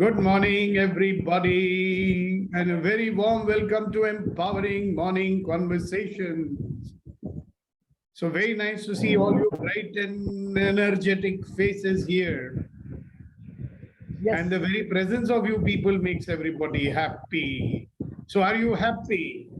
Good morning, everybody, and a very warm welcome to Empowering Morning Conversations. So very nice to see all your bright and energetic faces here. Yes. And the very presence of you people makes everybody happy. So are you happy?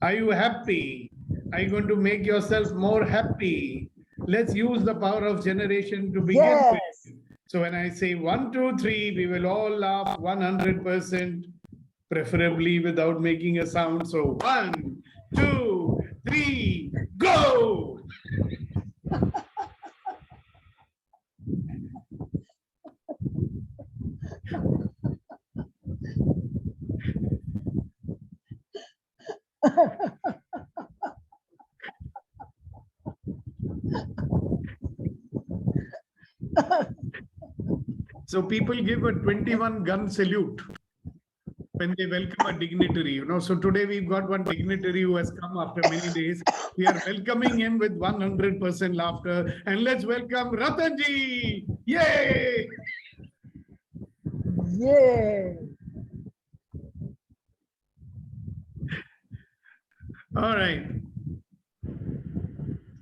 Are you happy? Are you going to make yourself more happy? Let's use the power of generation to begin Yes. with. So when I say 1, 2, 3, we will all laugh 100%, preferably without making a sound. So 1, 2, 3, go! So people give a 21 gun salute when they welcome a dignitary, So today we've got one dignitary who has come after many days. We are welcoming him with 100% laughter. And let's welcome Ratanji. Yay! Yay! All right.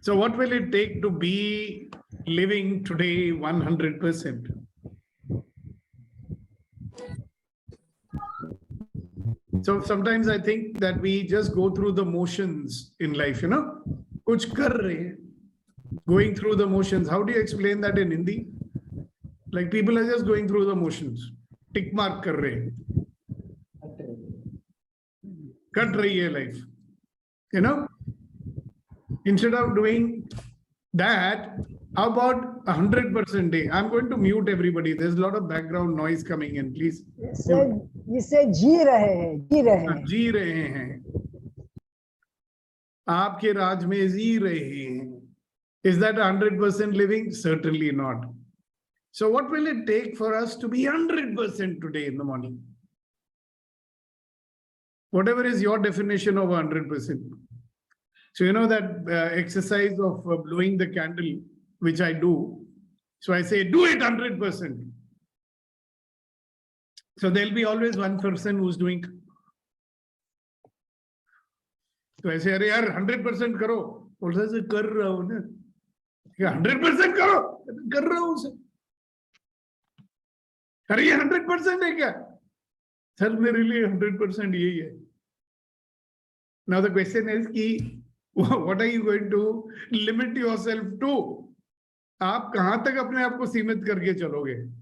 So what will it take to be living today 100%? So sometimes I think that we just go through the motions in life, Kuch kar rahe. Going through the motions. How do you explain that in Hindi? Like people are just going through the motions. Tick mark kar rahe. Cut rahi hai life. Instead of doing that, how about 100% day? I'm going to mute everybody. There's a lot of background noise coming in. Please. जिसे जी रहे हैं जी रहे हैं आपके राज में जी रहे हैं. Is that 100% living? Certainly not. So what will it take for us to be 100% today in the morning? Whatever is your definition of 100%. So you know that exercise of blowing the candle, which I do. So I say, do it 100%. So there'll be always one person who's doing. So I say, अरे यार 100% करो. बोलता से कर रहा हूँ ना. 100% करो. कर रहा हूँ सर. अरे ये 100% है क्या? सर मेरे लिए 100% यही है. Now the question is कि what are you going to limit yourself to? आप कहां तक अपने आप को सीमित करके चलोगे?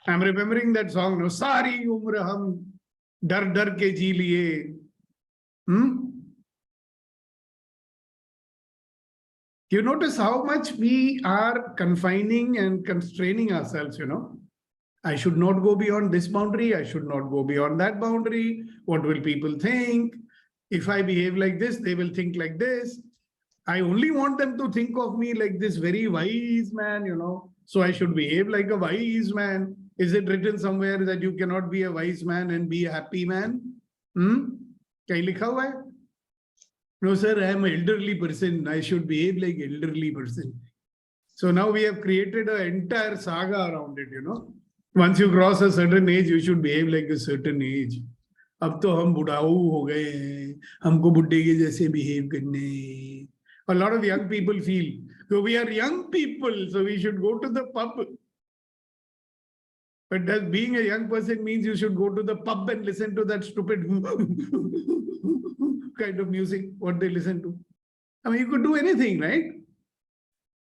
I'm remembering that song. No, सारी उम्र हम डर डर के जी लिए. You notice how much we are confining and constraining ourselves, I should not go beyond this boundary. I should not go beyond that boundary. What will people think? If I behave like this, they will think like this. I only want them to think of me like this very wise man, So I should behave like a wise man. Is it written somewhere that you cannot be a wise man and be a happy man? कहीं लिखा हुआ है? No, sir, I am an elderly person. I should behave like elderly person. So now we have created an entire saga around it, Once you cross a certain age, you should behave like a certain age. अब तो हम बुढ़ाऊ हो गए हैं, हमको बुड्ढे के जैसे behave करने. A lot of young people feel, so we are young people, so we should go to the pub. But does being a young person means you should go to the pub and listen to that stupid kind of music, what they listen to? I mean, you could do anything, right?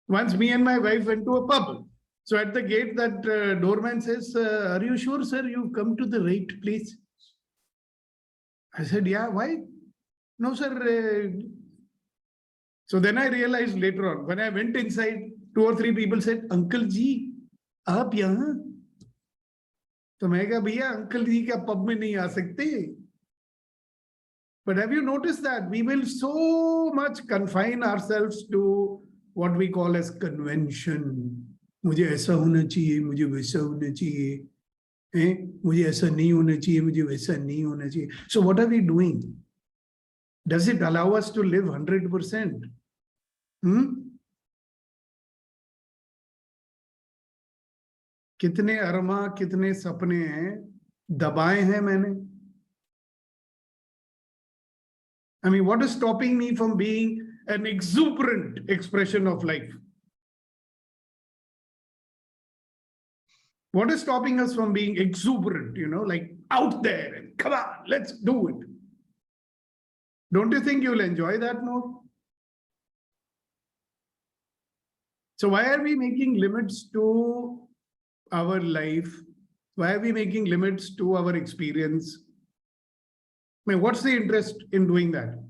Once me and my wife went to a pub. So at the gate, that doorman says, are you sure, sir, you've come to the right place? I said, yeah, why? No, sir. So then I realized later on, when I went inside, 2 or 3 people said, Uncle Ji, aap yahan? तो मैं कहा भैया uncle जी क्या pub में नहीं आ सकते? But have you noticed that we will so much confine ourselves to what we call as convention. मुझे ऐसा होना चाहिए, मुझे वैसा होना चाहिए, मुझे ऐसा नहीं होना चाहिए, मुझे वैसा नहीं होना चाहिए. So what are we doing? Does it allow us to live 100%? कितने अरमा, कितने सपने हैं दबाए हैं मैंने. I mean, what is stopping me from being an exuberant expression of life? What is stopping us from being exuberant, like out there and come on, let's do it? Don't you think you'll enjoy that more? So why are we making limits to our life? Why are we making limits to our experience? I mean, what's the interest in doing that?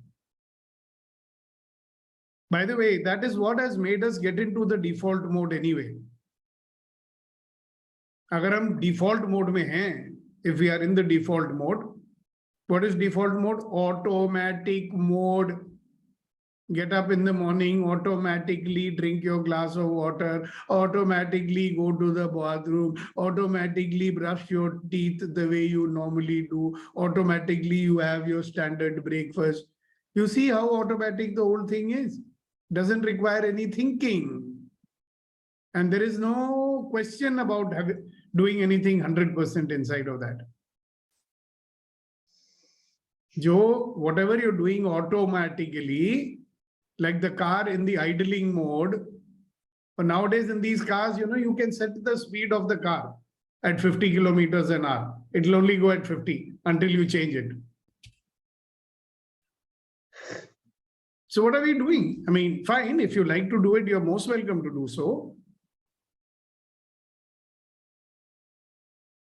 By the way, that is what has made us get into the default mode anyway. अगर हम default mode में हैं, if we are in the default mode, what is default mode? Automatic mode. Get up in the morning, automatically drink your glass of water, automatically go to the bathroom, automatically brush your teeth the way you normally do, automatically you have your standard breakfast. You see how automatic the whole thing is? Doesn't require any thinking. And there is no question about doing anything 100% inside of that. Joe, whatever you're doing automatically, like the car in the idling mode, but nowadays in these cars, you can set the speed of the car at 50 kilometers an hour. It'll only go at 50 until you change it. So what are we doing? I mean, fine, if you like to do it, you're most welcome to do so.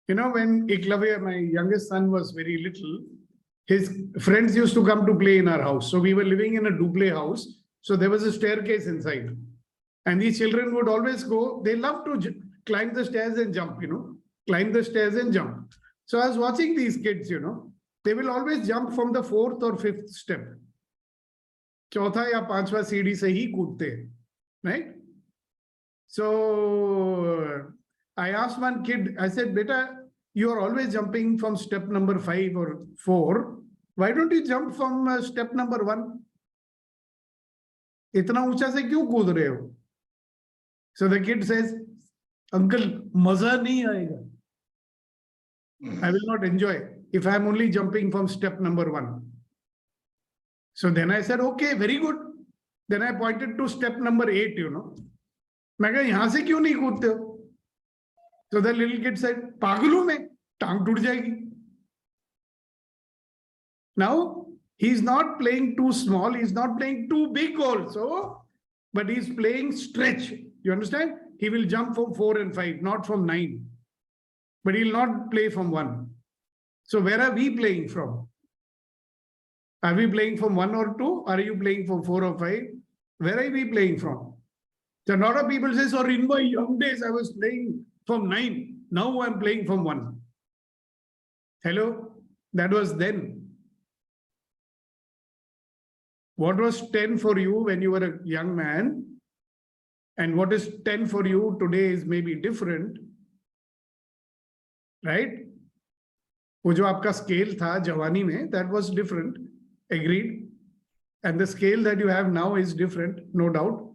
When Iklavya, my youngest son, was very little, his friends used to come to play in our house. So we were living in a duple house. So there was a staircase inside. And these children would always go, they love to climb the stairs and jump, climb the stairs and jump. So I was watching these kids, they will always jump from the 4th or 5th step. चौथा या पांचवा सीढ़ी से ही कूदते हैं, right? So I asked one kid, I said, beta, you are always jumping from step number 5 or 4. Why don't you jump from step number 1? इतना ऊंचा से क्यों कूद रहे हो? So the kid says, uncle, मजा नहीं आएगा. I will not enjoy if I am only jumping from step number 1. So then I said, okay, very good. Then I pointed to step number 8, मैं कहा यहाँ से क्यों नहीं कूदते हो? So the little kid said, पागल हूं मैं, टांग टूट जाएगी. Now, he's not playing too small, he's not playing too big also, but he's playing stretch. You understand? He will jump from 4 and 5, not from 9. But he'll not play from 1. So where are we playing from? Are we playing from 1 or 2? Are you playing from 4 or 5? Where are we playing from? So a lot of people say, or in my young days, I was playing from 9. Now I'm playing from 1. Hello? That was then. What was 10 for you when you were a young man? And what is 10 for you today is maybe different. Right? वो जो आपका scale था जवानी में, that was different. Agreed? And the scale that you have now is different, no doubt.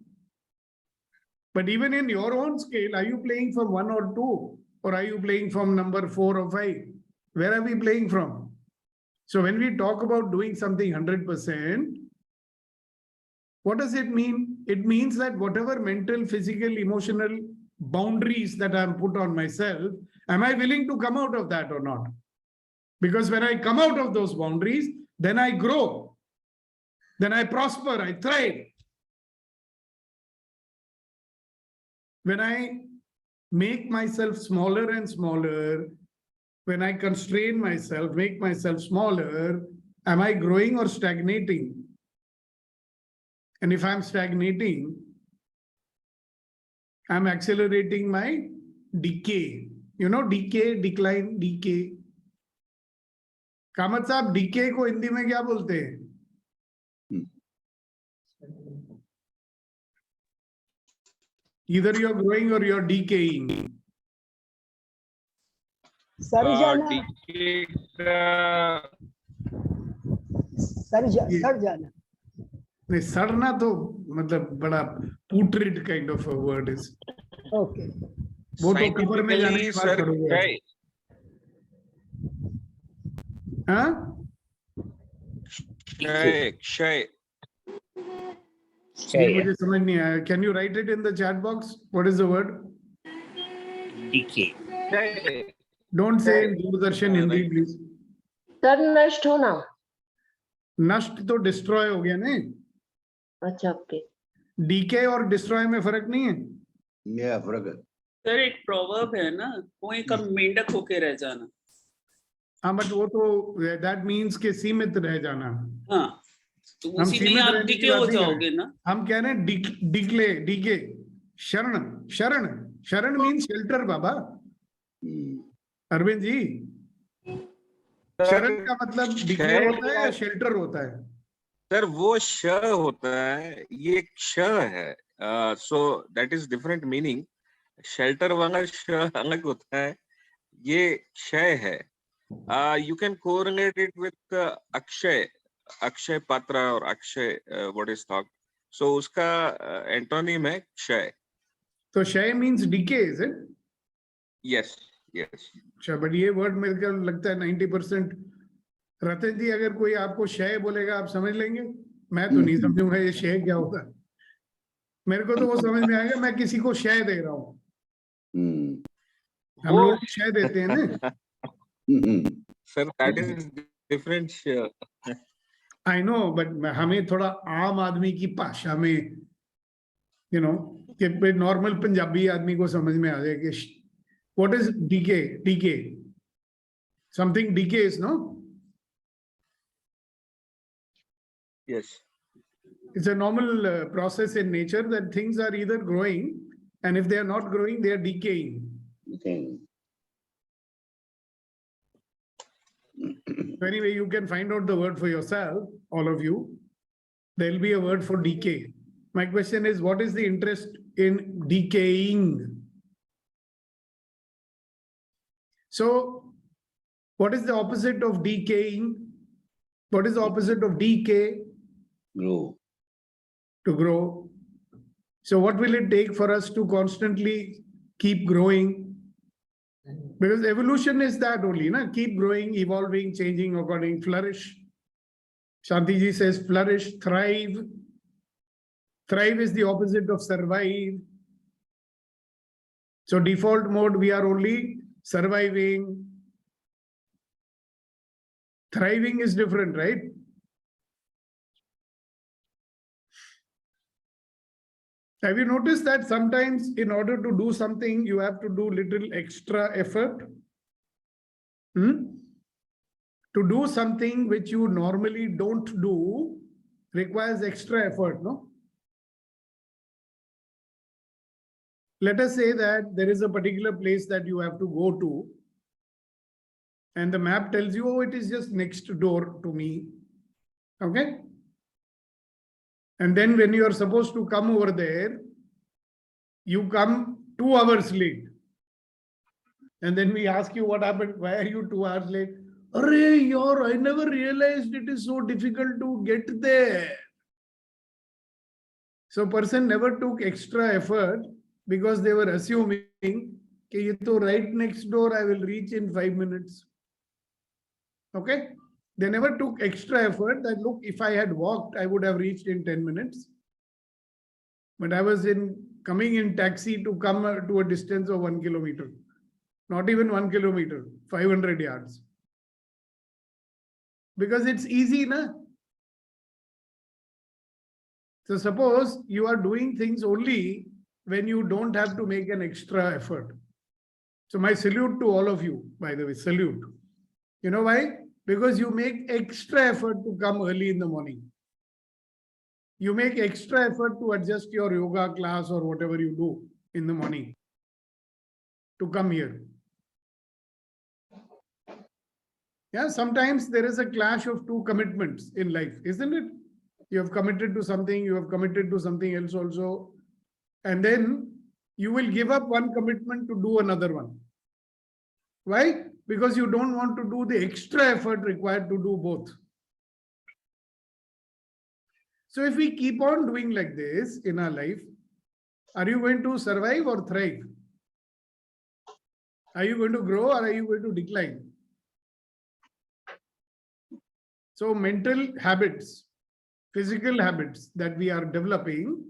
But even in your own scale, are you playing from 1 or 2? Or are you playing from number 4 or 5? Where are we playing from? So when we talk about doing something 100%, what does it mean? It means that whatever mental, physical, emotional boundaries that I'm put on myself, am I willing to come out of that or not? Because when I come out of those boundaries, then I grow. Then I prosper, I thrive. When I make myself smaller and smaller, when I constrain myself, make myself smaller, am I growing or stagnating? And if I'm stagnating, I'm accelerating my decay. Decay, decline, decay. Kamat साहब, decay को हिंदी में क्या बोलते हैं? Either you're growing or you're decaying. Sir जाना. Sir जाना. नहीं, सड़ना तो मतलब बड़ा putrid kind of a word is. Okay. वो तो कब्र में जाने की बात सर करोगे। क्षय हाँ क्षय क्षय ये मुझे समझ नहीं आया। Can you right it in the chat box? What is the word? decay. क्षय don't say in Doordarshan Hindi please. Sir नष्ट होना। नष्ट तो डिस्ट्रॉय हो गया ना। अच्छा ओके। डीके और डिस्ट्रॉय में फर्क नहीं है? ये फर्क है। सर एक प्रोवर्ब है ना, कुएं का मेंढक होके रह जाना। हाँ बट वो तो दैट मीन्स के सीमित रह जाना। हाँ तो हम उसी में सीमित आप रहने की डिके बात हो नहीं कर जाओगे रहे। ना। हम कह रहे हैं डीके। शरण शरण शरण मीन्स शेल्टर बाबा। अरविंद जी, शरण का मतलब डीके होता है या शेल्टर होता है? सर वो श होता है, ये क्षय है। So that is different meaning. Shelter वाला श अलग होता है, ये क्षय है। You can correlate it with अक्षय, अक्षय पात्रा और अक्षय व्हाट इज टॉक। सो उसका एंटोनिम है क्षय। तो क्षय means decay is it? Yes yes. अच्छा बट ये वर्ड मेरे को लगता है 90%। रतन जी अगर कोई आपको क्षय बोलेगा आप समझ लेंगे? मैं तो नहीं समझूंगा ये क्षय क्या होता है। मेरे को तो वो समझ में आएगा मैं किसी को क्षय दे रहा हूँ। हम लोग क्षय देते हैं ना। Sir that is different. I know but हमें थोड़ा आम आदमी की भाषा में यू नो कि नॉर्मल पंजाबी आदमी को समझ में आ जाए कि what is decay. Decay something decay is no. Yes It's a normal process in nature that things are either growing and if they are not growing they are decaying. So anyway, you can find out the word for yourself, all of you. There will be a word for decay. My question is, what is the interest in decaying? So what is the opposite of decaying? What is the opposite of decay? Grow. To grow. So what will it take for us to constantly keep growing? Because evolution is that only, na? Keep growing, evolving, changing according, flourish. Shanti ji says flourish, thrive. Thrive is the opposite of survive. So default mode, we are only surviving. Thriving is different, right? Have you noticed that sometimes in order to do something, you have to do little extra effort? To do something which you normally don't do requires extra effort, no? Let us say that there is a particular place that you have to go to, and the map tells you, oh, it is just next door to me. Okay? And then when you are supposed to come over there, you come 2 hours late. And then we ask you what happened, why are you 2 hours late? Arey yaar, I never realized it is so difficult to get there. So person never took extra effort because they were assuming that ye to right next door, I will reach in 5 minutes. Okay? They never took extra effort that look, if I had walked, I would have reached in 10 minutes. But I was coming in taxi to come to a distance of 1 kilometer. Not even 1 kilometer, 500 yards. Because it's easy, na? So suppose you are doing things only when you don't have to make an extra effort. So my salute to all of you, by the way, salute. You know why? Because you make extra effort to come early in the morning. You make extra effort to adjust your yoga class or whatever you do in the morning to come here. Yeah, sometimes there is a clash of 2 commitments in life, isn't it? You have committed to something, you have committed to something else also. And then you will give up one commitment to do another one. Why? Because you don't want to do the extra effort required to do both. So if we keep on doing like this in our life, are you going to survive or thrive? Are you going to grow or are you going to decline? So mental habits, physical habits that we are developing,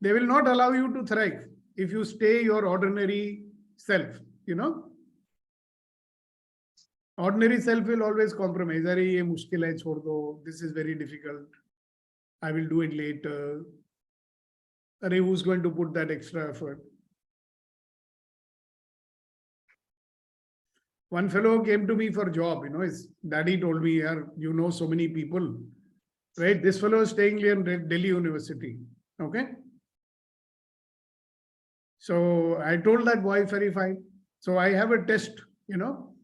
they will not allow you to thrive if you stay your ordinary self, you know. Ordinary self will always compromise. Arey, ye mushkil hai, chhod do. This is very difficult. I will do it later. Arey, who's going to put that extra effort? One fellow came to me for job, you know, his daddy told me, you know so many people, right? This fellow is staying near Delhi University, okay? So I told that boy, very fine. So I have a test, you know,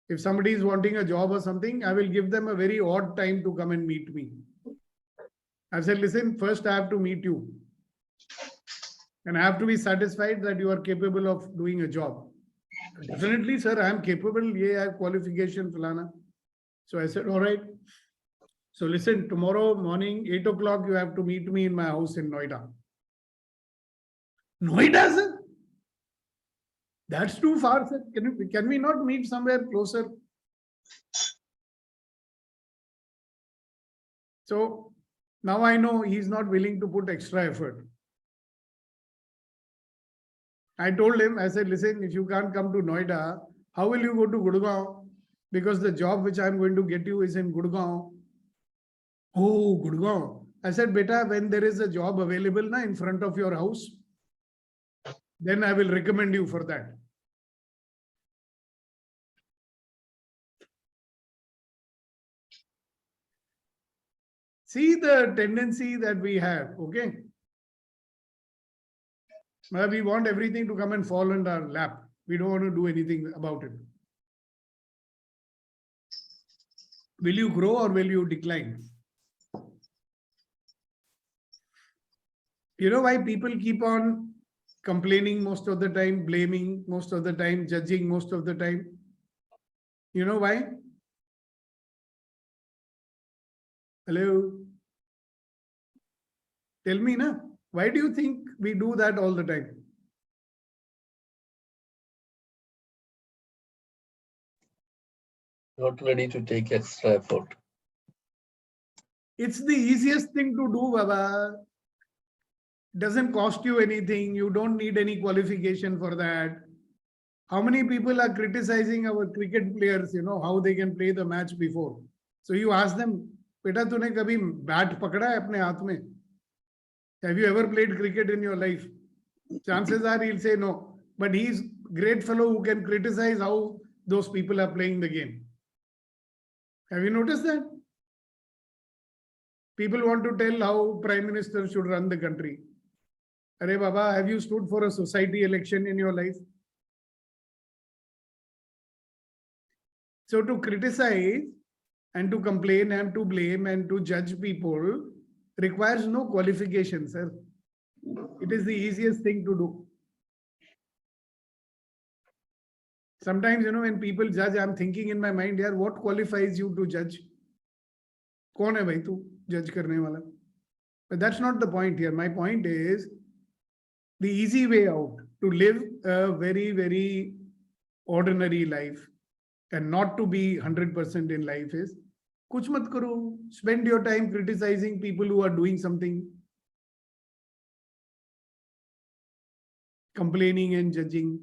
if somebody is wanting a job or something, I will give them a very odd time to come and meet me. I said, listen, first I have to meet you. And I have to be satisfied that you are capable of doing a job. Definitely, sir, I am capable. Ye I have qualification, falana. So I said, all right. So listen, tomorrow morning, 8 o'clock, you have to meet me in my house in Noida. Noida, sir? That's too far, sir. Can we not meet somewhere closer? So now I know he's not willing to put extra effort. I told him, I said, listen, if you can't come to Noida, how will you go to Gurgaon? Because the job which I'm going to get you is in Gurgaon. Oh, Gurgaon. I said, beta, when there is a job available na, in front of your house, then I will recommend you for that. See the tendency that we have, okay? We want everything to come and fall in our lap. We don't want to do anything about it. Will you grow or will you decline? You know why people keep on complaining most of the time, blaming most of the time, judging most of the time? You know why? Hello? Tell me, na? Why do you think we do that all the time? Not ready to take extra effort. It's the easiest thing to do, Baba. Doesn't cost you anything. You don't need any qualification for that. How many people are criticizing our cricket players, you know, how they can play the match before? So you ask them, beta, tune kabhi bat pakda hai apne haath mein? Have you ever played cricket in your life? Chances are he'll say no. But he's great fellow who can criticize how those people are playing the game. Have you noticed that? People want to tell how Prime Minister should run the country. Arey Baba, have you stood for a society election in your life? So to criticize and to complain and to blame and to judge people requires no qualification, sir. It is the easiest thing to do. Sometimes, you know, when people judge, I'm thinking in my mind, yaar, what qualifies you to judge? Kaun hai bhai tu judge karne wala? But that's not the point here. My point is the easy way out to live a very, very ordinary life and not to be 100% in life is kuch mat karo. Spend your time criticizing people who are doing something, complaining and judging,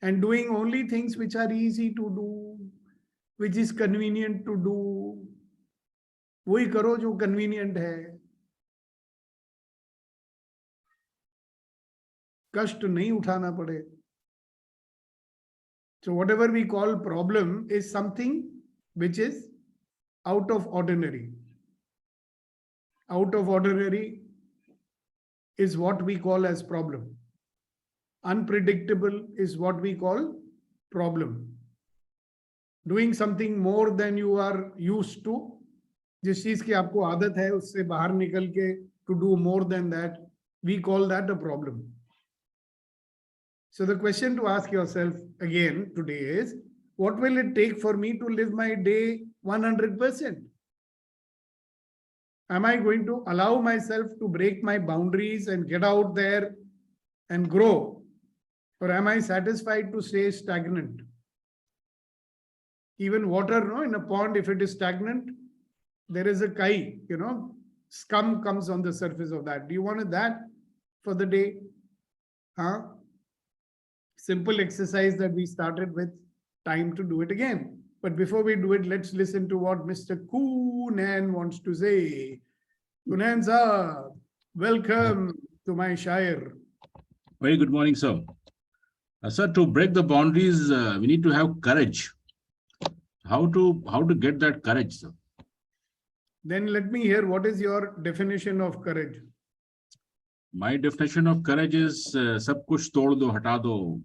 and doing only things which are easy to do, which is convenient to do. वही करो जो convenient है. कष्ट नहीं उठाना पड़े. So whatever we call problem is something which is out of ordinary. Out of ordinary is what we call as problem. Unpredictable is what we call problem. Doing something more than you are used to, जिस चीज की आपको आदत है उससे बाहर निकल के to do more than that, we call that a problem. So the question to ask yourself again today is, what will it take for me to live my day 100%? Am I going to allow myself to break my boundaries and get out there and grow? Or am I satisfied to stay stagnant? Even water, no, in a pond, if it is stagnant, there is a kai, scum comes on the surface of that. Do you want that for the day? Huh? Simple exercise that we started with, time to do it again. But before we do it, let's listen to what Mr. Kunan wants to say. Kunan sir, welcome to my shire. Very good morning, sir. Sir, to break the boundaries, we need to have courage. How to get that courage, sir? Then let me hear, what is your definition of courage? My definition of courage is सब कुछ तोड़ दो, हटा दो,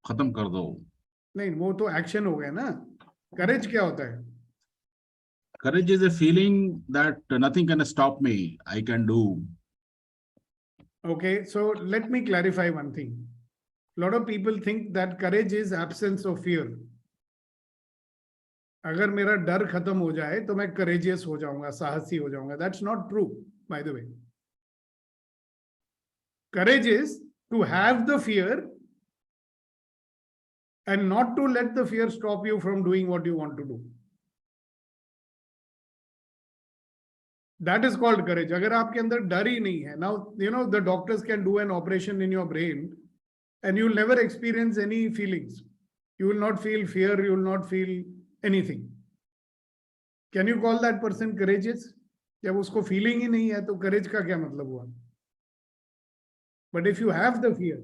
खत्म कर दो. नहीं, वो तो एक्शन हो गया ना. Courage क्या होता है? Courage is a feeling that nothing can stop me. I can do. Okay, so let me clarify one thing. A lot of people think that courage is absence of fear. अगर मेरा डर खत्म हो जाए तो मैं courageous हो जाऊंगा, साहसी हो जाऊंगा. That's not true, by the way. Courage is to have the fear and not to let the fear stop you from doing what you want to do. That is called courage. अगर आपके अंदर डर ही नहीं है, now the doctors can do an operation in your brain and you will never experience any feelings. You will not feel fear, you will not feel anything. Can you call that person courageous? जब उसको feeling ही नहीं है तो courage का क्या मतलब हुआ? But if you have the fear,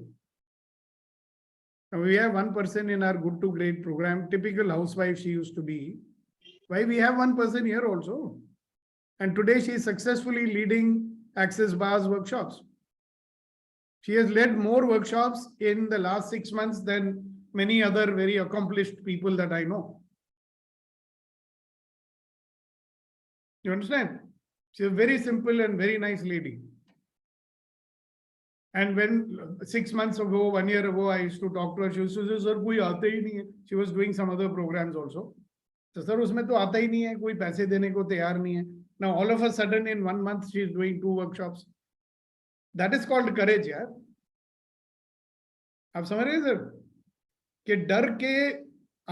we have one person in our Good to Great program, typical housewife she used to be. Why we have one person here also? And today she is successfully leading Access Bars workshops. She has led more workshops in the last 6 months than many other very accomplished people that I know. You understand? She's a very simple and very nice lady. And when 6 months ago, 1 year ago, I used to talk to her, she used to say, sir, koi aata hi nahi hai. She was doing some other programs also. So, sir, usme to aata hi nahi hai, koi paise dene ko tayar nahi hai. Now, all of a sudden, in 1 month, she is doing 2 workshops. That is called courage, yaar. आप समझ रहे हैं sir कि डर के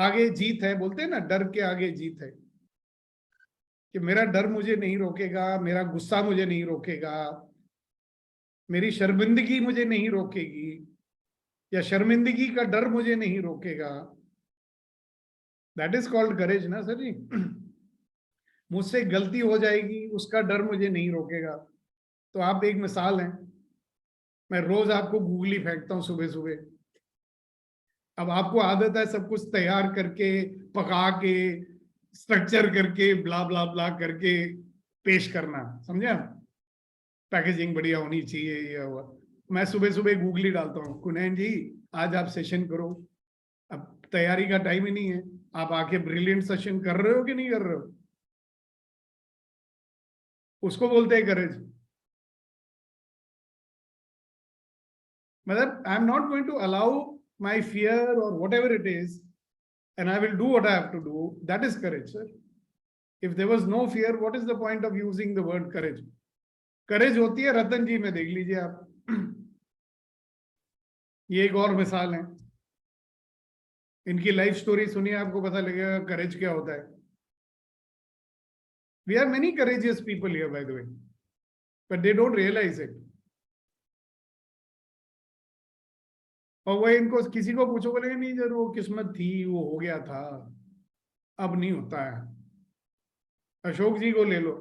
आगे जीत है, बोलते हैं ना, डर के आगे जीत है, कि मेरा डर मुझे नहीं रोकेगा, मेरा गुस्सा मुझे नहीं रोकेगा, मेरी शर्मिंदगी मुझे नहीं रोकेगी, या शर्मिंदगी का डर मुझे नहीं रोकेगा. दैट इज कॉल्ड करेज ना सर जी. मुझसे गलती हो जाएगी, उसका डर मुझे नहीं रोकेगा. तो आप एक मिसाल हैं, मैं रोज आपको गूगली फेंकता हूं सुबह सुबह. अब आपको आदत है सब कुछ तैयार करके, पका के, स्ट्रक्चर करके, ब्ला ब्ला ब्ला करके पेश करना, समझे आप? पैकेजिंग बढ़िया होनी चाहिए, ये हुआ. मैं सुबह सुबह गूगली डालता हूँ, कुनैन जी आज आप सेशन करो. अब तैयारी का टाइम ही नहीं है, आप आके ब्रिलियंट सेशन कर रहे हो कि नहीं कर रहे हो? उसको बोलते हैं करेज. मतलब I am not going to allow my fear or whatever it is, and I will do what I have to do. That is courage, sir. If there was no fear, what is the point of using the word courage? Courage होती है रतन जी में, देख लीजिए आप. ये एक और मिसाल है. इनकी लाइफ स्टोरी सुनिए, आपको पता लगेगा courage क्या होता है. We have many courageous people here, by the way, but they don't realize it. और वो इनको किसी को पूछो, बोलेंगे नहीं जरूर वो किस्मत थी, वो हो गया था, अब नहीं होता है. अशोक जी को ले लो,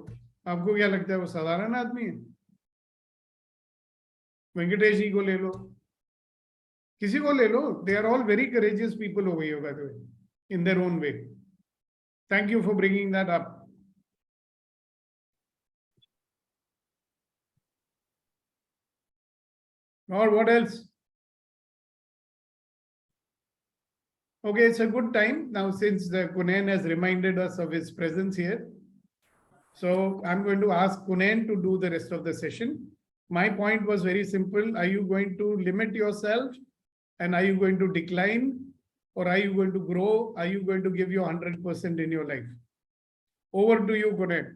आपको क्या लगता है वो साधारण आदमी है? वेंकटेश जी को ले लो, किसी को ले लो, they are all very courageous people हो गई हो, by the way, in their own way. Thank you for bringing that up. और what else? Okay, it's a good time now since Kunen has reminded us of his presence here. So I'm going to ask Kunen to do the rest of the session. My point was very simple. Are you going to limit yourself, and are you going to decline, or are you going to grow? Are you going to give your 100% in your life? Over to you, Kunen.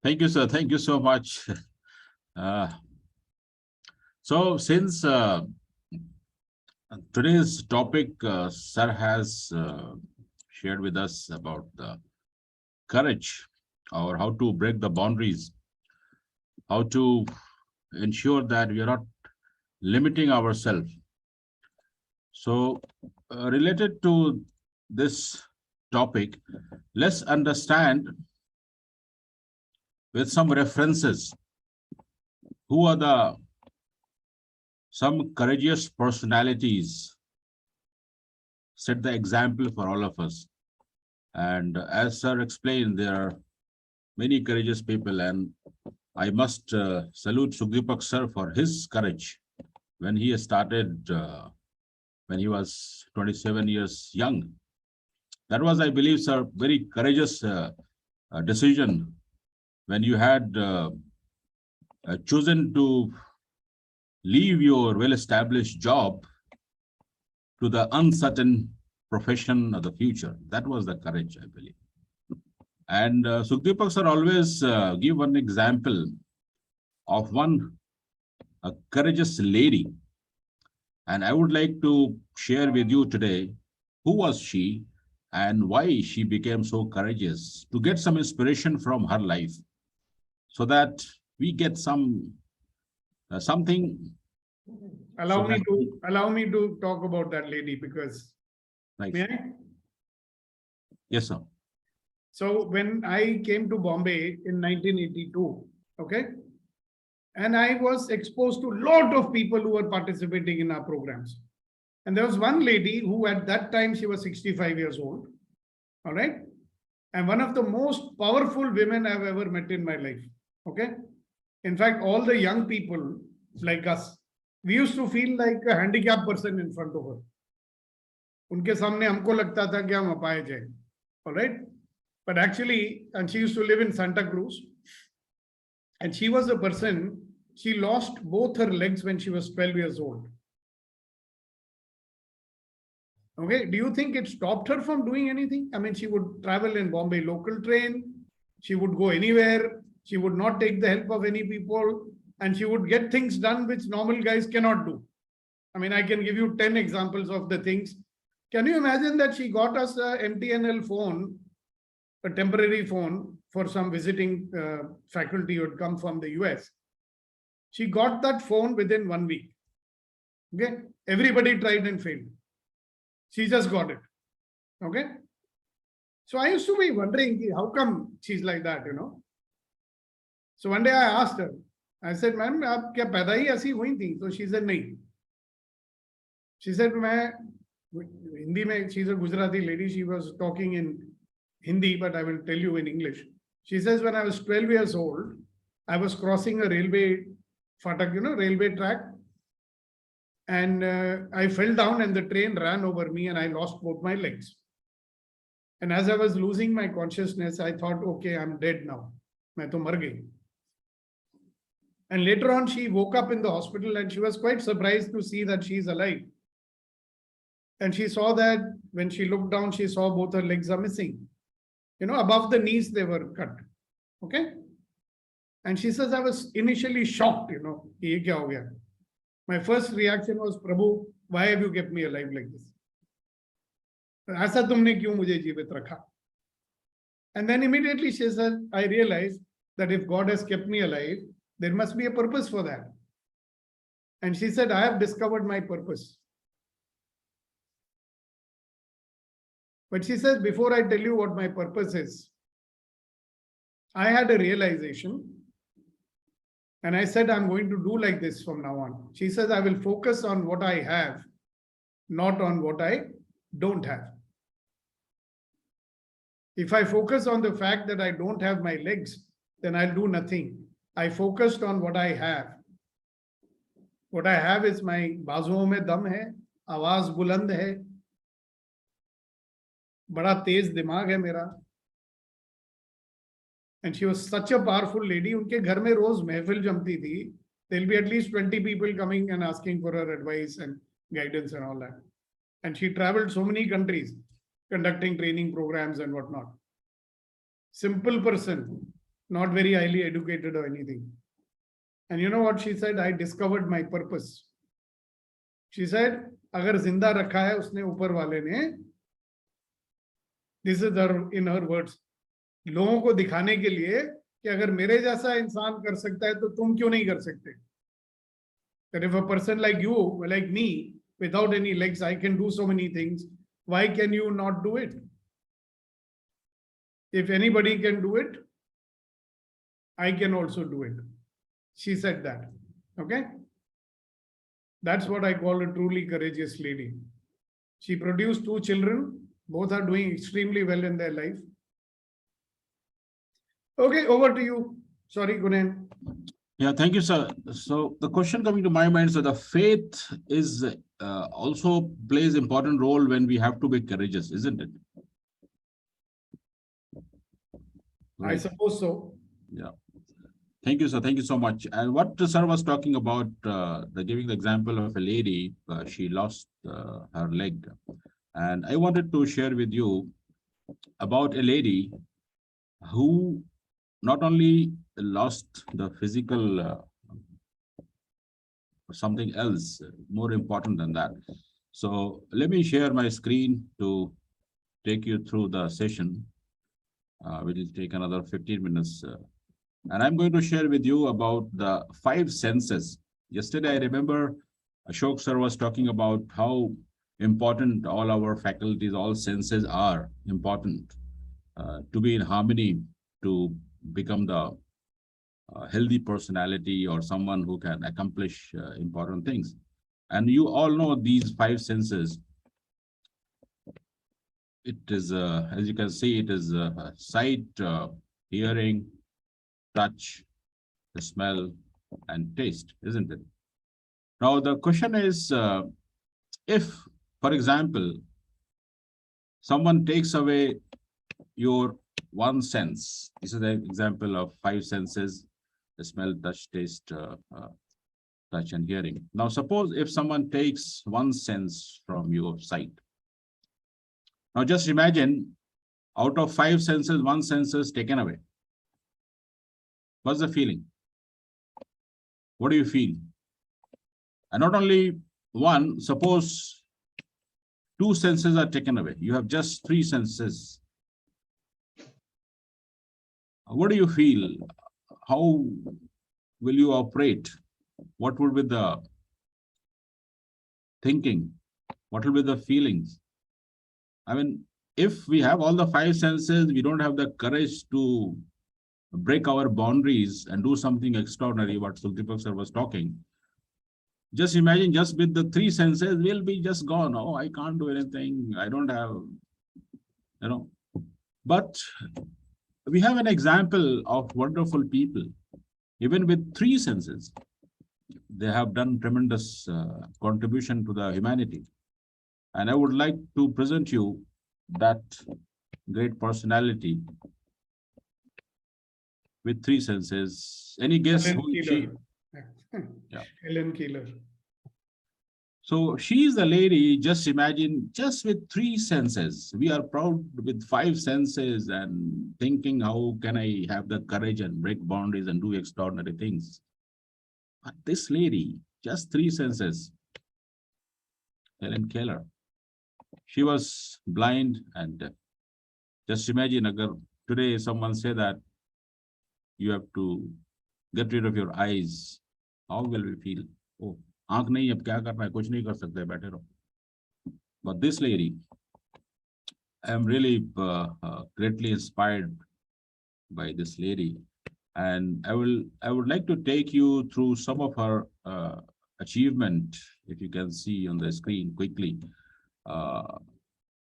Thank you, sir. Thank you so much. So since today's topic, sir has shared with us about the courage, or how to break the boundaries, how to ensure that we are not limiting ourselves. So related to this topic, let's understand with some references who are the some courageous personalities set the example for all of us. And as sir explained, there are many courageous people, and I must salute Sugdipak sir for his courage when he started when he was 27 years young. That was, I believe, sir, very courageous decision when you had chosen to leave your well-established job to the uncertain profession of the future. That was the courage, I believe. And Sukdeepak sir always give one example of a courageous lady. And I would like to share with you today who was she and why she became so courageous, to get some inspiration from her life, so that we get some something. Allow me to talk about that lady, because Right. may I? Yes, sir. So when I came to Bombay in 1982, okay, and I was exposed to a lot of people who were participating in our programs. And there was one lady who at that time, she was 65 years old, all right? And one of the most powerful women I've ever met in my life, okay? In fact, all the young people like us, we used to feel like a handicapped person in front of her. उनके सामने हमको लगता था कि हम अपाहिज हैं, all right? But actually, and she used to live in Santa Cruz, and she was a person, she lost both her legs when she was 12 years old. Okay, do you think it stopped her from doing anything? I mean, she would travel in Bombay local train, she would go anywhere, she would not take the help of any people, and she would get things done which normal guys cannot do. I mean, I can give you 10 examples of the things. Can you imagine that she got us a MTNL phone, a temporary phone for some visiting faculty who had come from the US. She got that phone within 1 week. Okay, everybody tried and failed. She just got it. Okay, so I used to be wondering how come she's like that, you know. So one day I asked her, I said, "Ma'am, आप क्या पैदा ही ऐसी हुई थी?" So she said, "नहीं." She said, "मैं Hindi में," she's a Gujarati lady. She was talking in Hindi, but I will tell you in English. She says, when I was 12 years old, I was crossing a railway fatak, you know, railway track. And I fell down and the train ran over me and I lost both my legs. And as I was losing my consciousness, I thought, okay, I'm dead now. Main to mar gayi. And later on, she woke up in the hospital and she was quite surprised to see that she's alive. And she saw that when she looked down, she saw both her legs are missing. You know, above the knees, they were cut. Okay. And she says, I was initially shocked, you know, ye kya ho gaya? My first reaction was, Prabhu, why have you kept me alive like this? Aisa tumne kyun mujhe jeevit rakha? And then immediately she said, I realized that if God has kept me alive, there must be a purpose for that. And she said, I have discovered my purpose. But she says, before I tell you what my purpose is, I had a realization. And I said, I'm going to do like this from now on. She says, I will focus on what I have, not on what I don't have. If I focus on the fact that I don't have my legs, then I'll do nothing. I focused on what I have. What I have is my bazuon mein dam hai, आवाज बुलंद है, बड़ा तेज दिमाग है मेरा. And she was such a powerful lady. उनके घर में रोज महफिल जमती थी. There'll be at least 20 people coming and asking for her advice and guidance and all that. And she traveled so many countries, conducting training programs and whatnot. Simple person, not very highly educated or anything. And you know what she said? I discovered my purpose. She said, अगर जिंदा रखा है उसने ऊपर वाले ने, this is her, in her words, लोगों को दिखाने के लिए कि अगर मेरे जैसा इंसान कर सकता है तो तुम क्यों नहीं कर सकते? That if a person like you, like me, without any legs, I can do so many things, why can you not do it? If anybody can do it, I can also do it. She said that. Okay? That's what I call a truly courageous lady. She produced 2 children. Both are doing extremely well in their life. Okay, over to you. Sorry, Gunen. Yeah, thank you, sir. So the question coming to my mind, so the faith is also plays important role when we have to be courageous, isn't it? I suppose so. Yeah. Thank you, sir. Thank you so much. And what the sir was talking about, giving the example of a lady, she lost her leg. And I wanted to share with you about a lady who not only lost the physical something else more important than that. So let me share my screen to take you through the session. Which will take another 15 minutes. And I'm going to share with you about the 5 senses. Yesterday, I remember Ashok sir was talking about how important all our faculties, all senses are important to be in harmony, to become the healthy personality or someone who can accomplish important things. And you all know these 5 senses. It is, as you can see, it is sight, hearing, touch, smell, and taste, isn't it? Now, the question is, if, for example, someone takes away your one sense, this is an example of 5 senses, the smell, touch, taste, touch, and hearing. Now, suppose if someone takes one sense from your sight. Now, just imagine out of 5 senses, one sense is taken away. What's the feeling? What do you feel? And not only one, suppose 2 senses are taken away. You have just 3 senses. What do you feel? How will you operate? What will be the thinking? What will be the feelings? I mean, if we have all the 5 senses, we don't have the courage to break our boundaries and do something extraordinary, what Sultipak sir was talking. Just imagine, just with the 3 senses, we'll be just gone. Oh, I can't do anything. I don't have, you know. But we have an example of wonderful people, even with 3 senses. They have done tremendous contribution to the humanity. And I would like to present you that great personality with 3 senses. Any guess Helen who is she? Keeler. Yeah. Helen Keeler. So she is the lady, just imagine, just with 3 senses. We are proud with 5 senses and thinking, how can I have the courage and break boundaries and do extraordinary things? But this lady, just 3 senses, Helen Keller, she was blind, and just imagine, agar today someone say that you have to get rid of your eyes, how will we feel? Oh, आंख नहीं, अब क्या करना है, कुछ नहीं कर सकते, बैठे रहो. But this lady, I am really greatly inspired by this lady, and I would like to take you through some of her achievement, if you can see on the screen quickly.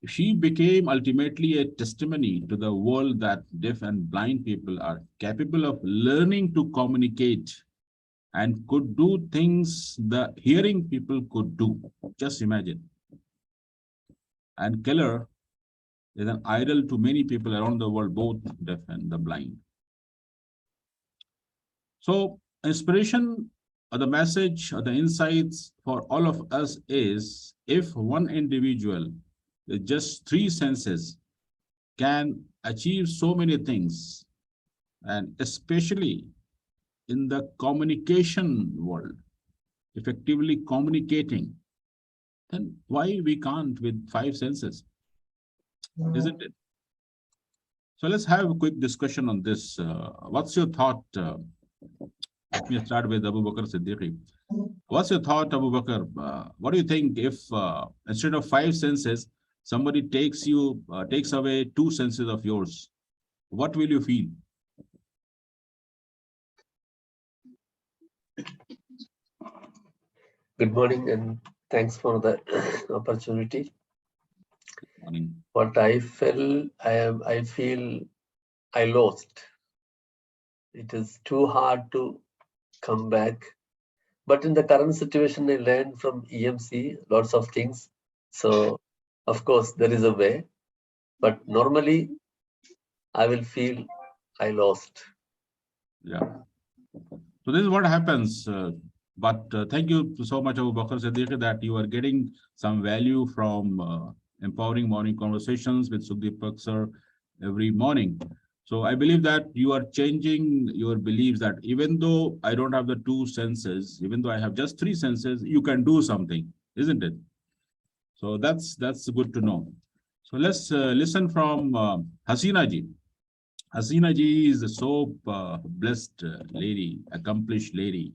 She became ultimately a testimony to the world that deaf and blind people are capable of learning to communicate and could do things the hearing people could do. Just imagine. And Keller is an idol to many people around the world, both deaf and the blind. So inspiration or the message or the insights for all of us is, if one individual with just 3 senses can achieve so many things, and especially in the communication world, effectively communicating, then why we can't with 5 senses? Isn't it? So let's have a quick discussion on this. What's your thought? Let me start with Abu Bakr Siddiqui. What's your thought, Abu Bakr? What do you think if instead of 5 senses, somebody takes away 2 senses of yours? What will you feel? Good morning and thanks for the opportunity. Morning. What I feel I lost. It is too hard to come back. But in the current situation, I learned from EMC lots of things. So of course there is a way, but normally I will feel I lost. Yeah. So this is what happens. But thank you so much, Abu Bakr Siddiqui, that you are getting some value from empowering morning conversations with Sukhdeepak sir every morning. So I believe that you are changing your beliefs that even though I don't have the 2 senses, even though I have just 3 senses, you can do something, isn't it? So that's good to know. So let's listen from Hasina ji. Hasina ji is a so blessed lady, accomplished lady.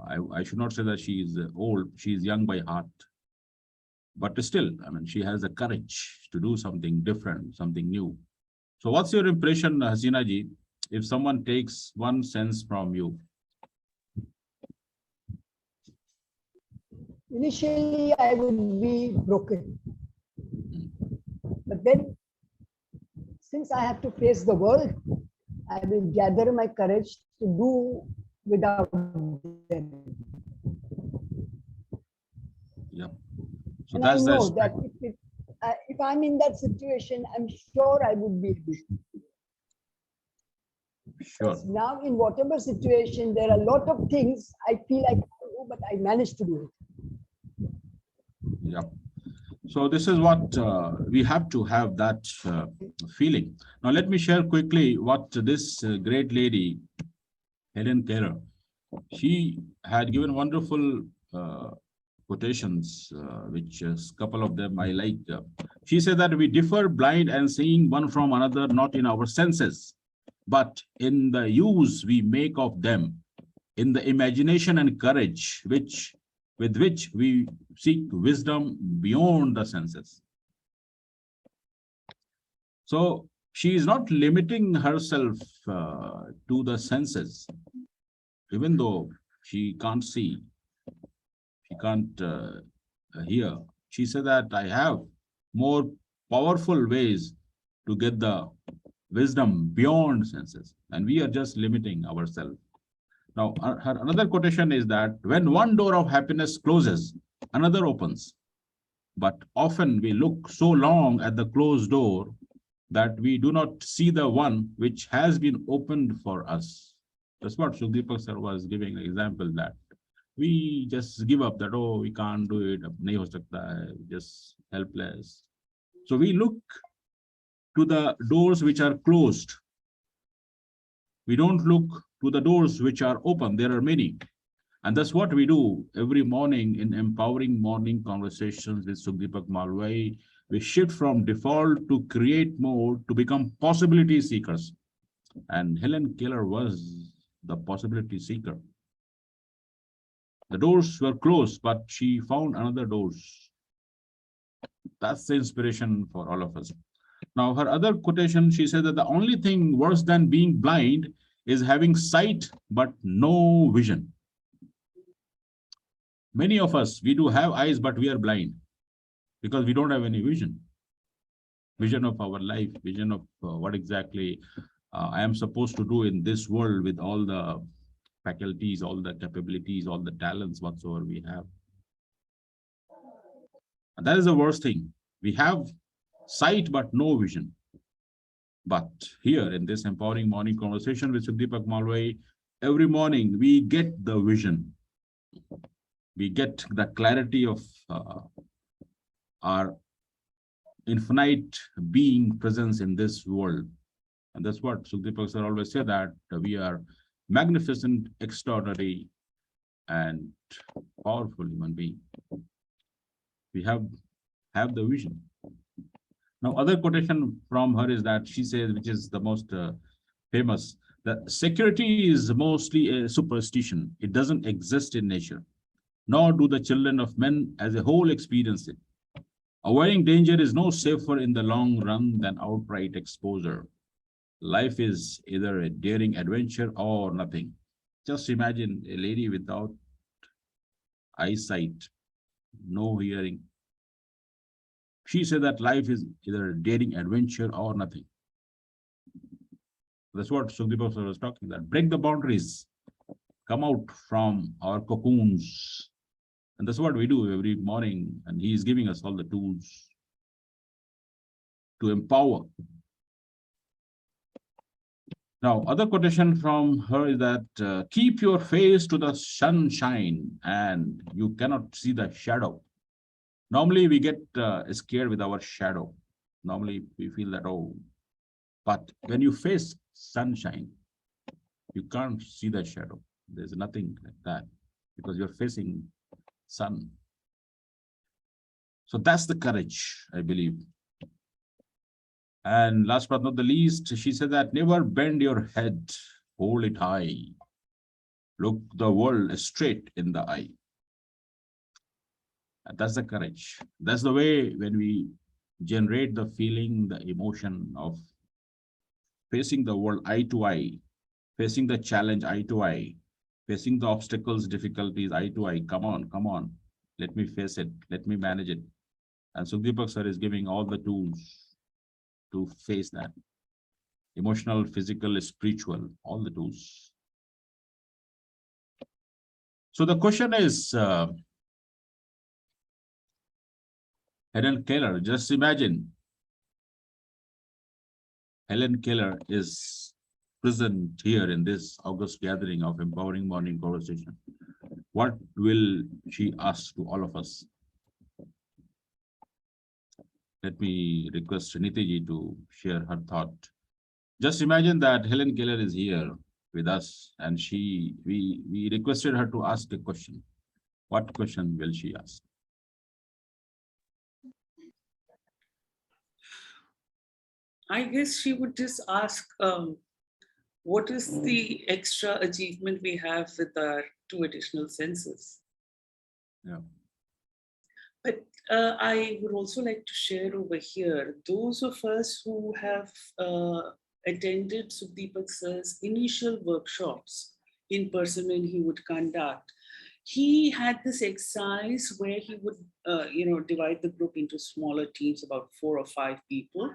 I should not say that she is old. She is young by heart. But still, I mean, she has the courage to do something different, something new. So what's your impression, Hasina ji, if someone takes 1 sense from you? Initially, I would be broken. But then, since I have to face the world, I will gather my courage to do without them. Yeah. So And that's I the know aspect. that if I'm in that situation, I'm sure I would be able to. Sure. Because now, in whatever situation, there are a lot of things I feel I can't do, but I managed to do it. Yeah. So this is what we have to have that feeling. Now, let me share quickly what this great lady, Helen Keller, she had given wonderful quotations, which is couple of them I like. She said that we differ blind and seeing one from another, not in our senses, but in the use we make of them, in the imagination and courage with which we seek wisdom beyond the senses. So she is not limiting herself to the senses, even though she can't see, she can't hear. She said that I have more powerful ways to get the wisdom beyond senses, and we are just limiting ourselves. Now, her another quotation is that when one door of happiness closes, another opens. But often we look so long at the closed door that we do not see the one which has been opened for us. That's what Sukhdeepak sir was giving an example, that we just give up that, oh, we can't do it, nahi ho sakta hai, just helpless. So we look to the doors which are closed. We don't look to the doors which are open. There are many. And that's what we do every morning in empowering morning conversations with Sukhdeepak Malwai. We shift from default to create mode to become possibility seekers. And Helen Keller was the possibility seeker. The doors were closed, but she found another doors. That's the inspiration for all of us. Now, her other quotation, she said that the only thing worse than being blind is having sight but no vision. Many of us, we do have eyes, but we are blind because we don't have any vision. Vision of our life, vision of what exactly I am supposed to do in this world with all the faculties, all the capabilities, all the talents whatsoever we have. And that is the worst thing. We have sight, but no vision. But here in this empowering morning conversation with Sukhdeepak Malwai, every morning we get the vision. We get the clarity of our infinite being presence in this world. And that's what Sukhdeepak sir always said, that we are magnificent, extraordinary, and powerful human being. We have the vision. Now, other quotation from her is that she says, which is the most famous, that security is mostly a superstition. It doesn't exist in nature, nor do the children of men as a whole experience it. Avoiding danger is no safer in the long run than outright exposure. Life is either a daring adventure or nothing. Just imagine a lady without eyesight, no hearing. She said that life is either a daring adventure or nothing. That's what Sukdeep sir was talking about. Break the boundaries, come out from our cocoons. And that's what we do every morning. And he is giving us all the tools to empower. Now, other quotation from her is that keep your face to the sunshine and you cannot see the shadow. Normally, we get scared with our shadow. Normally, we feel that, oh, but when you face sunshine, you can't see the shadow. There's nothing like that because you're facing sun. So that's the courage, I believe. And last but not the least, she said that never bend your head, hold it high. Look the world straight in the eye. And that's the courage. That's the way when we generate the feeling, the emotion of facing the world eye to eye, facing the challenge eye to eye, facing the obstacles, difficulties eye to eye. Come on, let me face it, let me manage it. And Sukdeep sir is giving all the tools to face that. Emotional, physical, spiritual, all the tools. So the question is, Helen Keller, just imagine Helen Keller is present here in this August gathering of Empowering Morning Conversation. What will she ask to all of us? Let me request Nitiji to share her thought. Just imagine that Helen Keller is here with us and we requested her to ask a question. What question will she ask? I guess she would just ask, what is the extra achievement we have with our 2 additional senses? Yeah. But I would also like to share over here, those of us who have attended Sukdeep sir's initial workshops in person when he would conduct, he had this exercise where he would, divide the group into smaller teams, about 4 or 5 people,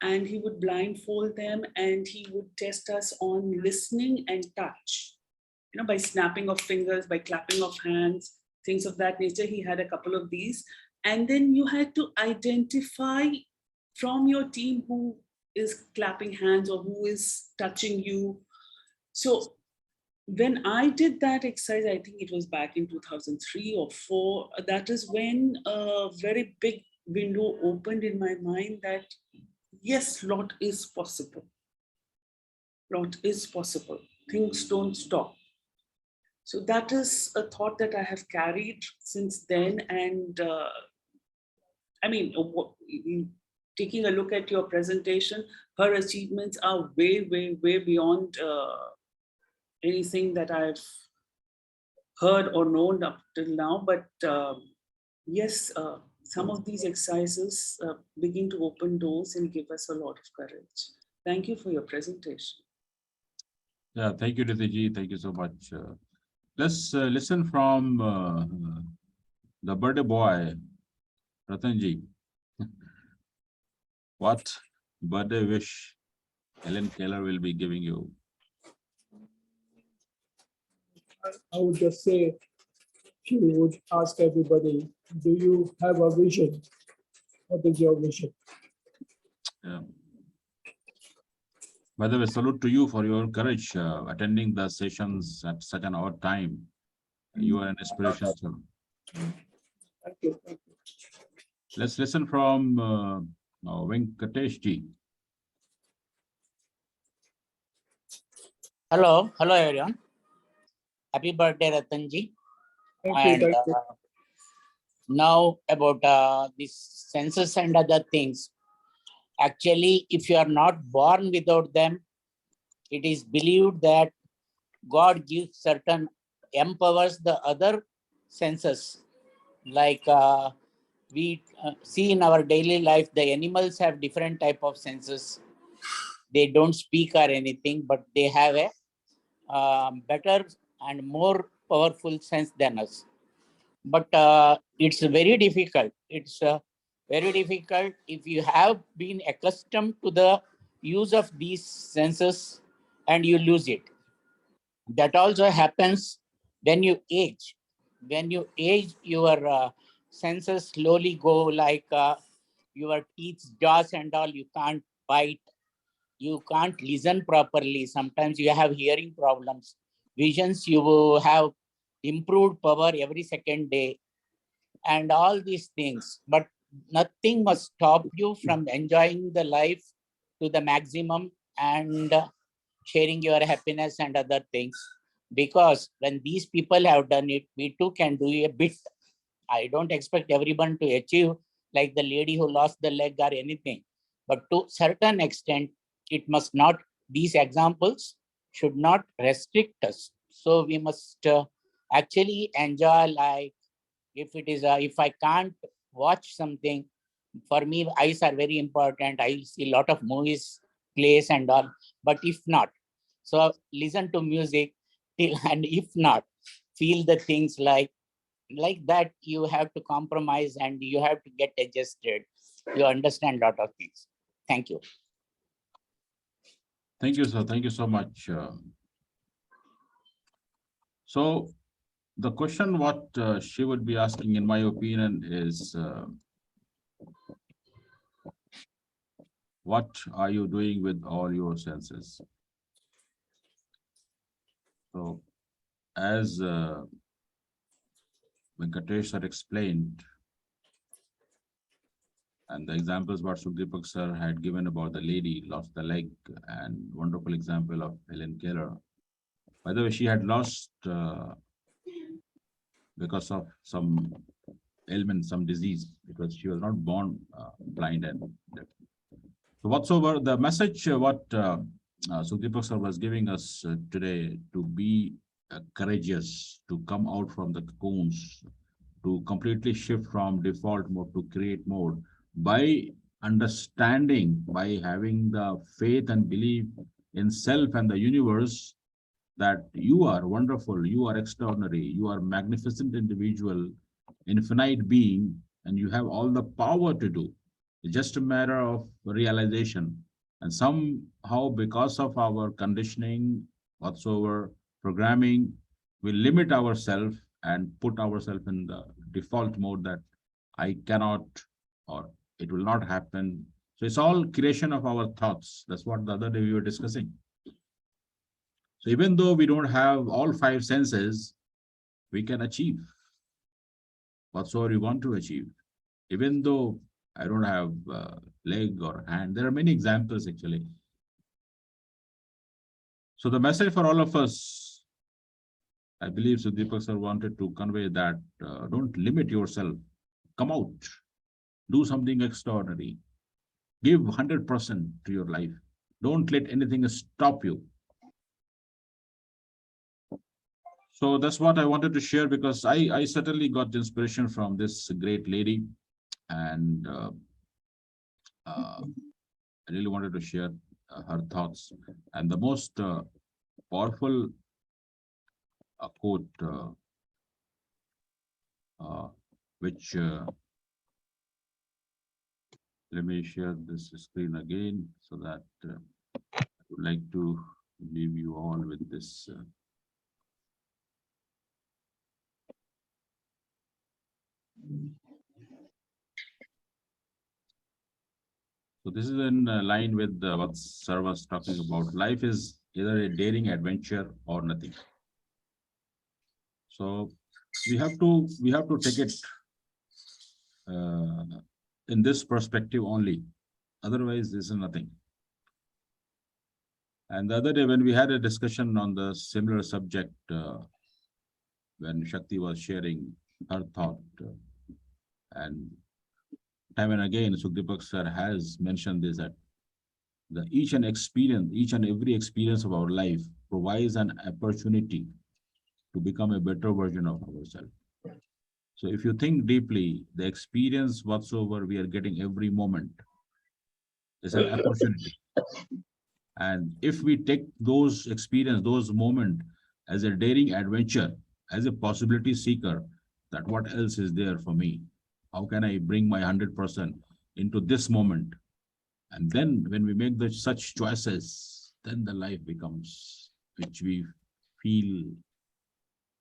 and he would blindfold them and he would test us on listening and touch, by snapping of fingers, by clapping of hands, things of that nature. He had a couple of these. And then you had to identify from your team who is clapping hands or who is touching you. So when I did that exercise, I think it was back in 2003 or 4, that is when a very big window opened in my mind that yes, lot is possible. Lot is possible. Things don't stop. So that is a thought that I have carried since then. And taking a look at your presentation, her achievements are way, way, way beyond anything that I've heard or known up till now. But yes, some of these exercises begin to open doors and give us a lot of courage. Thank you for your presentation. Yeah, thank you, Nitiji. Thank you so much. Let's listen from the birthday boy, Ratanji. What birthday wish Helen Keller will be giving you? I would just say, she would ask everybody, do you have a vision? What is your vision? Yeah. By the way, salute to you for your courage attending the sessions at such an odd time. You are an inspiration, sir. Thank you. Thank you. Let's listen from Venkatesh ji. Hello everyone. Happy birthday, Ratanji. Thank you. And Thank you. now about this senses and other things. Actually, if you are not born without them, it is believed that God gives certain empowers the other senses. Like we see in our daily life, the animals have different type of senses. They don't speak or anything, but they have a better and more powerful sense than us. But it's very difficult. It's very difficult if you have been accustomed to the use of these senses and you lose it. That also happens when you age. When you age, your senses slowly go like your teeth, jaws and all, you can't bite. You can't listen properly. Sometimes you have hearing problems. Visions, you have improved power every second day and all these things. But nothing must stop you from enjoying the life to the maximum and sharing your happiness and other things. Because when these people have done it, we too can do a bit. I don't expect everyone to achieve like the lady who lost the leg or anything. But to certain extent, it must not, these examples should not restrict us. So we must actually enjoy, like if it is, if I can't watch something, for me, eyes are very important. I see a lot of movies, plays and all, but if not, so listen to music till, and if not, feel the things like that, you have to compromise and you have to get adjusted. You understand a lot of things. Thank you. Thank you, sir. Thank you so much. So the question what she would be asking, in my opinion, is what are you doing with all your senses? So as Venkatesh sir explained, and the examples what Sukdeepak sir had given about the lady lost the leg, and wonderful example of Helen Keller. By the way, she had lost because of some ailment, some disease, because she was not born blind and deaf. So whatsoever the message, what Sukdeepak sir was giving us today, to be courageous, to come out from the cocoons, to completely shift from default mode to create mode, by understanding, by having the faith and belief in self and the universe, that you are wonderful, you are extraordinary, you are magnificent individual, infinite being, and you have all the power to do. It's just a matter of realization. And somehow, because of our conditioning, whatsoever programming, we limit ourselves and put ourselves in the default mode that I cannot, or it will not happen. So it's all creation of our thoughts. That's what the other day we were discussing. So even though we don't have all five senses, we can achieve whatsoever we want to achieve. Even though I don't have leg or hand, there are many examples actually. So the message for all of us, I believe Sukdeepak sir wanted to convey that don't limit yourself. Come out, do something extraordinary. Give 100% to your life. Don't let anything stop you. So that's what I wanted to share, because I certainly got inspiration from this great lady, and I really wanted to share her thoughts. And the most powerful quote, which let me share this screen again, so that I would like to leave you all with this. So this is in line with what Sir was talking about. Life is either a daring adventure or nothing. So we have to take it in this perspective only. Otherwise, this is nothing. And the other day when we had a discussion on the similar subject, when Shakti was sharing her thought, and time and again, Sukhdeepak sir has mentioned this, that each and every experience of our life provides an opportunity to become a better version of ourselves. So if you think deeply, the experience whatsoever we are getting every moment is an opportunity. And if we take those experience, those moments as a daring adventure, as a possibility seeker, that what else is there for me? How can I bring my 100% into this moment? And then when we make such choices, then the life becomes, which we feel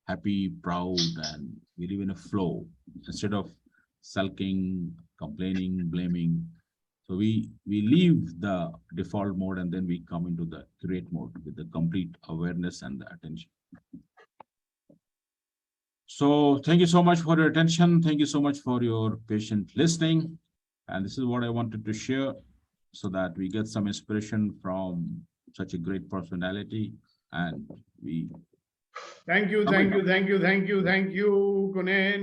happy, proud, and we live in a flow instead of sulking, complaining, blaming. So we leave the default mode and then we come into the create mode with the complete awareness and the attention. So thank you so much for your attention. Thank you so much for your patient listening. And this is what I wanted to share so that we get some inspiration from such a great personality. And we Thank you, Gunen,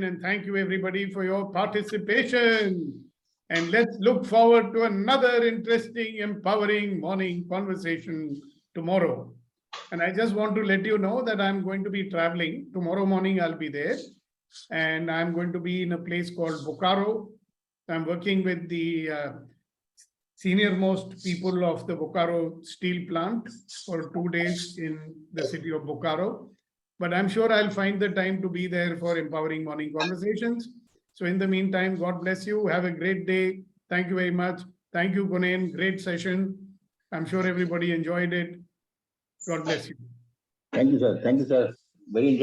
and thank you everybody for your participation. And let's look forward to another interesting, empowering morning conversation tomorrow. And I just want to let you know that I'm going to be traveling. Tomorrow morning, I'll be there. And I'm going to be in a place called Bokaro. I'm working with the senior most people of the Bokaro steel plant for 2 days in the city of Bokaro. But I'm sure I'll find the time to be there for empowering morning conversations. So in the meantime, God bless you. Have a great day. Thank you very much. Thank you, Gunen. Great session. I'm sure everybody enjoyed it. God bless you. Thank you, sir. Thank you, sir. Very